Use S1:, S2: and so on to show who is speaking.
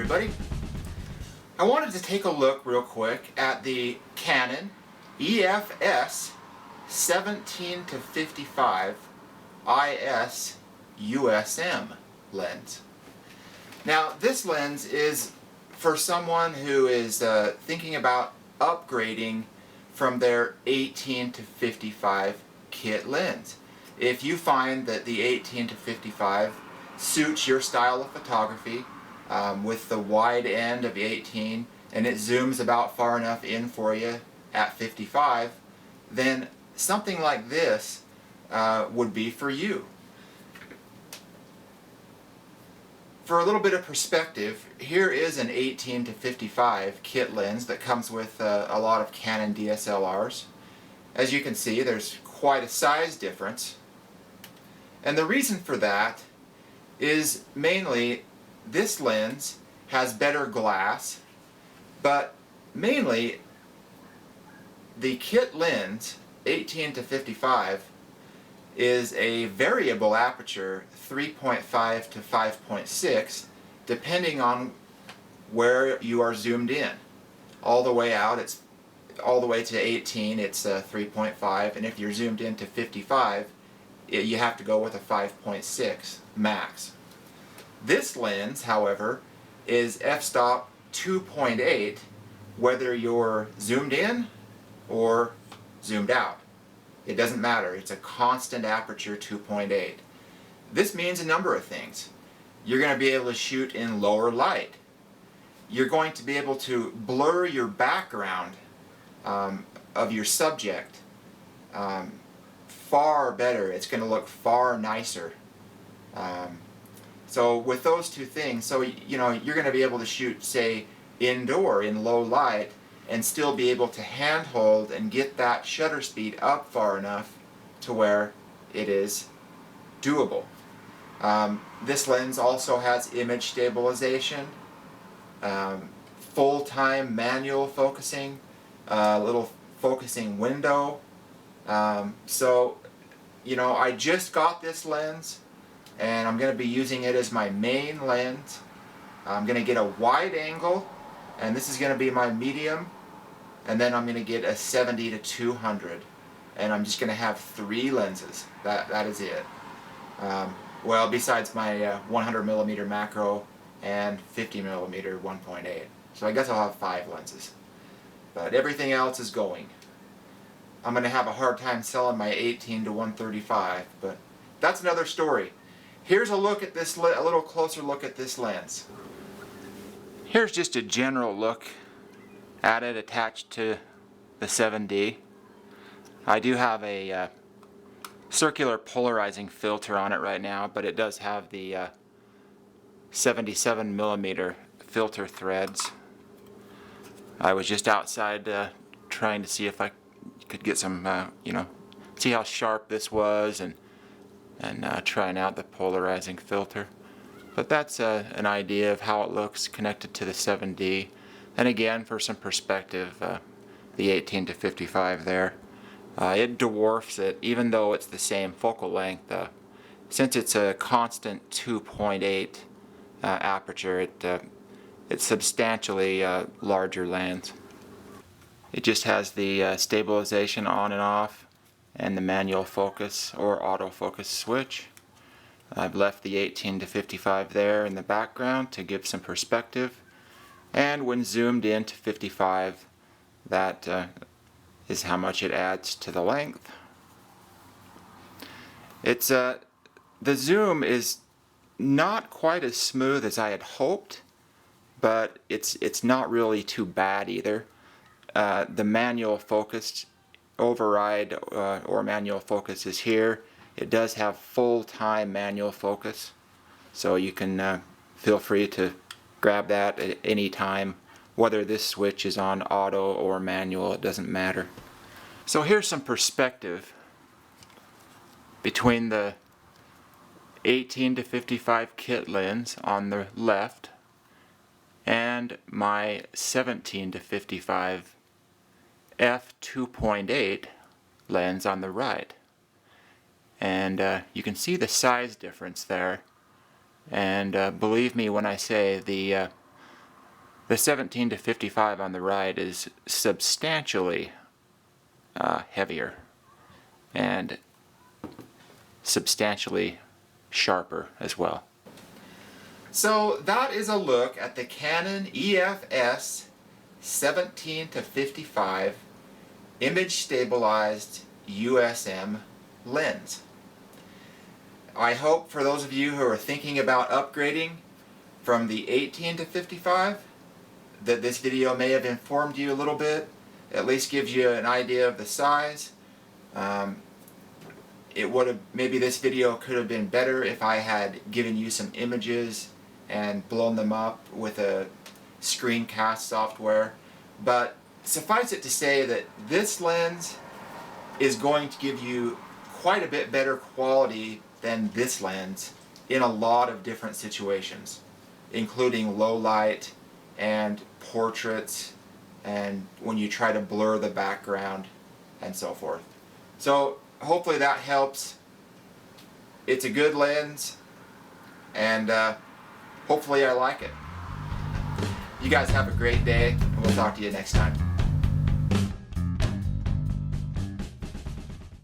S1: everybody. I wanted to take a look real quick at the Canon EFS 17 to 55 IS USM lens. Now this lens is for someone who is thinking about upgrading from their 18 to 55 kit lens. If you find that the 18 to 55 suits your style of photography with the wide end of the 18 and it zooms about far enough in for you at 55, then something like this would be for you. For a little bit of perspective, here is an 18 to 55 kit lens that comes with a lot of Canon DSLRs. As you can see, there's quite a size difference. And the reason for that is mainly this lens has better glass, but mainly the kit lens 18 to 55 is a variable aperture 3.5 to 5.6 depending on where you are zoomed in. All the way out, it's all the way to 18, it's 3.5, and if you're zoomed in to 55, you have to go with a 5.6 max. This lens, however, is f-stop 2.8 whether you're zoomed in or zoomed out. It doesn't matter. It's a constant aperture 2.8. This means a number of things. You're going to be able to shoot in lower light. You're going to be able to blur your background of your subject far better. It's going to look far nicer. So with those two things, so you know, you're going to be able to shoot, say, indoor in low light and still be able to handhold and get that shutter speed up far enough to where it is doable. This lens also has image stabilization, full-time manual focusing, little focusing window. So, you know, I just got this lens and I'm going to be using it as my main lens. I'm going to get a wide angle, and this is going to be my medium, and then I'm going to get a 70 to 200, and I'm just going to have 3 lenses. That is it. Well, besides my 100 millimeter macro and 50 millimeter 1.8. So I guess I'll have 5 lenses. But everything else is going. I'm going to have a hard time selling my 18 to 135, but that's another story. Here's a look at this, a little closer look at this lens. Here's just a general look at it attached to the 7D. I do have a circular polarizing filter on it right now, but it does have the 77 millimeter filter threads. I was just outside trying to see if I could get some, you know, see how sharp this was, and trying out the polarizing filter. But that's an idea of how it looks connected to the 7D. And again, for some perspective, the 18 to 55 there. It dwarfs it, even though it's the same focal length. Since it's a constant 2.8 aperture, it's substantially larger lens. It just has the stabilization on and off, and the manual focus or autofocus switch. I've left the 18 to 55 there in the background to give some perspective, and when zoomed in to 55, that is how much it adds to the length. It's the zoom is not quite as smooth as I had hoped, but it's not really too bad either. The manual focus override or manual focus is here. It does have full-time manual focus, so you can feel free to grab that at any time. Whether this switch is on auto or manual, it doesn't matter. So here's some perspective between the 18 to 55 kit lens on the left and my 17 to 55 f2.8 lens on the right. And you can see the size difference there, and believe me when I say the The 17 to 55 on the right is substantially heavier and substantially sharper as well. So that is a look at the Canon EFS 17 to 55 image stabilized USM lens. I hope for those of you who are thinking about upgrading from the 18 to 55 that this video may have informed you a little bit, at least gives you an idea of the size. Maybe this video could have been better if I had given you some images and blown them up with a screencast software, but suffice it to say that this lens is going to give you quite a bit better quality than this lens in a lot of different situations, including low light and portraits and when you try to blur the background and so forth. So hopefully that helps. It's a good lens, and hopefully I like it. You guys have a great day, and we'll talk to you next time.